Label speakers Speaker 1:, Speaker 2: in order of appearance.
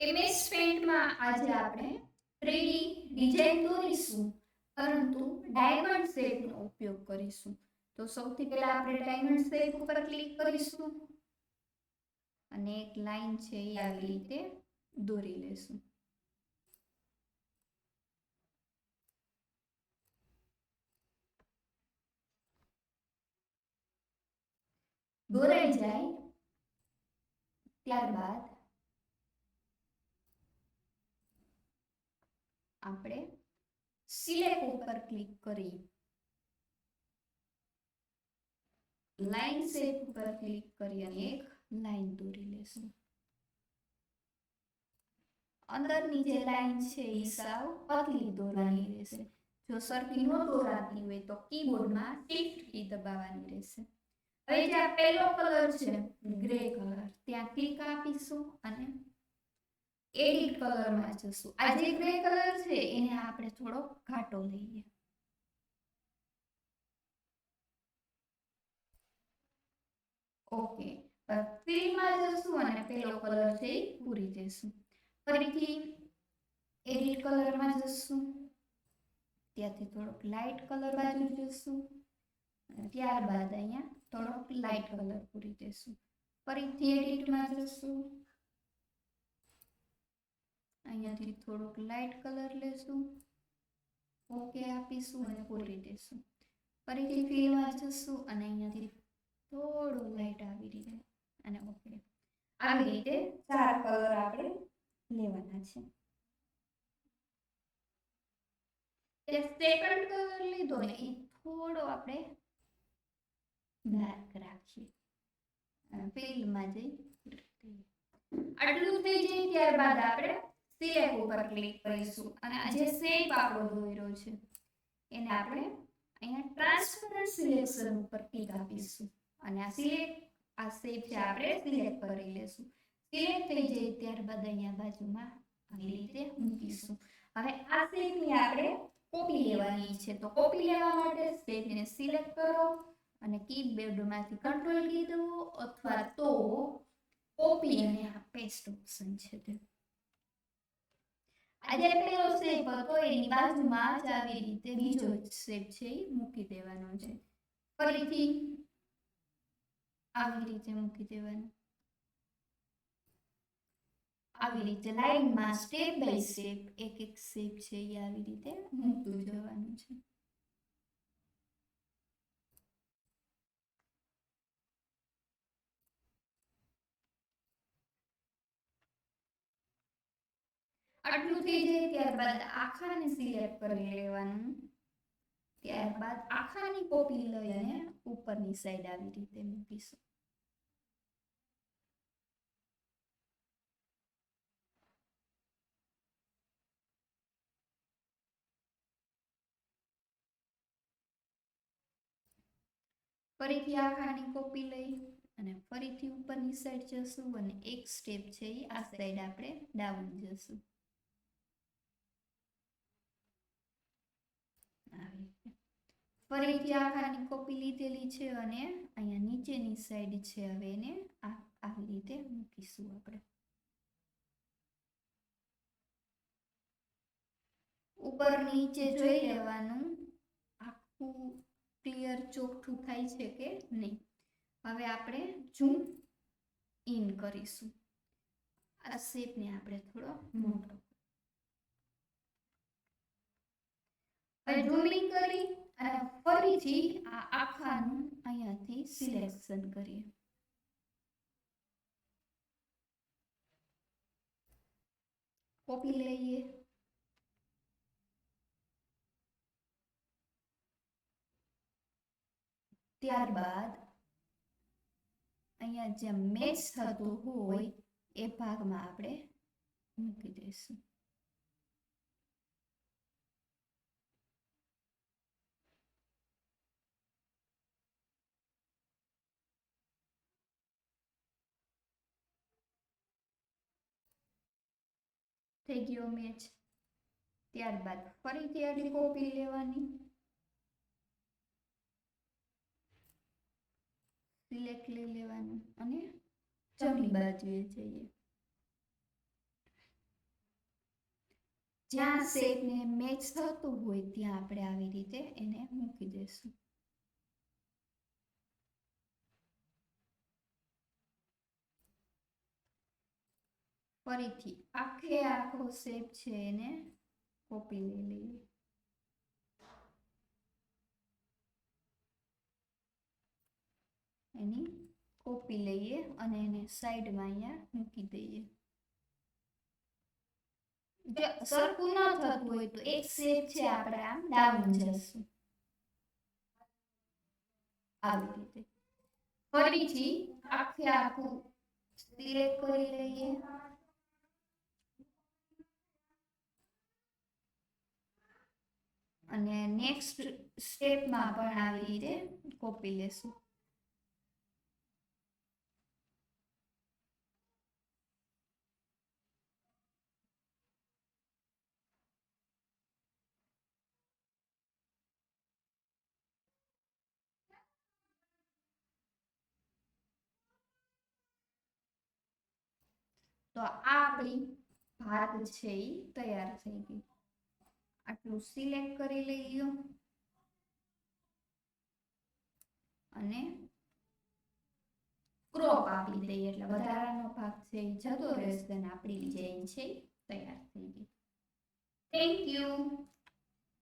Speaker 1: MS પેઇન્ટમાં આજે આપણે 3D design દોરીશું, પરંતુ ડાયમંડ શેપનો ઉપયોગ કરીશું. તો સૌથી પહેલા આપણે ડાયમંડ શેપ ઉપર ક્લિક કરીશું અને એક લાઈન છે એ આવી રીતે દોરી લેશું. દોરાઈ જાય ત્યારબાદ આપણે સિલેક્ટ ઉપર ક્લિક કરી લાઈન શેપ ઉપર ક્લિક કરી અને એક લાઈન દોરી લેશું. અંદરની જે લાઈન છે એ સાવ પતલી દોરવાની રહેશે. જો સરખી ન દોરાતી હોય તો કીબોર્ડમાં શિફ્ટ કી દબાવવાની રહેશે. હવે જે આ પહેલો કલર છે ગ્રે કલર, ત્યાં ક્લિક આપીશું અને એડિટ કલરમાં જશું. આ જે ગ્રે કલર છે એને આપણે થોડો ઘાટો લઈએ. ઓકે, ફિલમાં જશું અને પેલો કલર છે એ પૂરી દેશું. ફરીથી એડિટ કલરમાં જશું, ત્યાંથી થોડોક લાઇટ કલર બાજુ જશું, ત્યારબાદ અહીંયા થોડોક લાઇટ કલર પૂરી દેશું. ફરીથી એડિટમાં જશું, અહીંયાથી થોડોક લાઇટ કલર લેશું, ઓકે આપીશું અને પૂરી દેશું. ફરીથી ફિલમાં જશું અને અહીંયાથી થોડું લાઇટ આવી રીતે અને ઓકે. આવી રીતે 4 કલર આપણે લેવાના છે. જે સેકન્ડ કલર લીધો ને એ થોડો આપણે ડાર્ક રાખીએ. ફિલમાં જઈ આટલું થઈ જાય ત્યારબાદ આપણે સિલેક્ટ ઉપર ક્લિક કરીશું અને આ જે શેપ આપણો દોર્યો છે એને આપણે અહીંયા ટ્રાન્સપરન્ટ સિલેક્શન ઉપર ક્લિક આપીશું અને આ શેપ છે આપણે સિલેક્ટ કરી લેશું. સિલેક્ટ થઈ જાય ત્યારબાદ અહીંયા બાજુમાં આવી રીતે મૂકીશું. હવે આ શેપની આપણે કોપી લેવાની છે, તો કોપી લેવા માટે શેપને સિલેક્ટ કરો અને કીબોર્ડમાંથી કંટ્રોલ કી દો અથવા તો કોપી અને આ પેસ્ટ ઓપ્શન છે તે. આજે પેલો શેપ હતો એની બાજુમાં જ આવી રીતે બીજો શેપ છે એ મૂકી દેવાનો છે. ફરીથી આવી રીતે મૂકી દેવાનો. આવી રીતે લાઈનમાં સ્ટેપ બાય સ્ટેપ એક એક શેપ છે એ આવી રીતે મૂકતું જવાનું છે. આટલું થઈ જાય ત્યારબાદ આખાને સિલેક્ટ કરી લેવાનું. ત્યારબાદ આખાની કોપી લઈને ઉપરની સાઈડ આવી રીતે મૂકીશું. ફરીથી આખાની કોપી લઈ અને ફરીથી ઉપરની સાઈડ જશું અને એક સ્ટેપ છે એ આ સાઈડ આપણે ડાઉન જશું. ફરીથી આખાની કોપી લીધેલી છે અને અહીંયા નીચેની સાઈડ છે હવે એને આવી રીતે મૂકીશું આપણે. ઉપર નીચે જોઈ લેવાનું આખું ક્લિયર ચોખ્ઠું થાય છે કે નહીં. હવે આપણે ઝૂમ ઇન કરીશું. આ શેપને આપણે થોડો મોટો. હવે ઝૂમિંગ કરી અને ફરીથી આ આખાનું અહીંયાથી સિલેક્શન કરીએ. કોપી લઈએ. ત્યારબાદ અહીંયા જે મેચ થતું હોય એ ભાગમાં આપણે મૂકી દઈશું. થઈ ગયો મેચ. ત્યારબાદ ફરીથી આટલી કોપી લેવાની, સિલેક્ટ લઈ લેવાનું અને જમણી બાજુએ જઈએ. જ્યાં શેપને મેચ થતું હોય ત્યાં આપણે આવી રીતે એને મૂકી દઈશું. ફરીથી આખો શેપ છે એને કોપી લઈ લઈએ. એની કોપી લઈએ અને એને સાઈડમાં અહીંયા મૂકી દઈએ. જો સરખું ન થતું હોય તો એક શેપ છે આપણે આમ ડાઉન જશું આવી રીતે. ફરીથી આખું સિલેક્ટ કરી લઈએ અને નેક્સ્ટ સ્ટેપમાં પણ આવી રીતે કોપી લેશું. તો આ આપણી ભાત છે એ તૈયાર થઈ ગઈ. આટલું સિલેક્ટ કરી લઈએ અને ક્રોપ આપી દઈએ એટલે વધારાનો ભાગ છે એ જતો રહેશે અને આપણી ડિઝાઇન છે તૈયાર થઈ ગઈ. Thank you.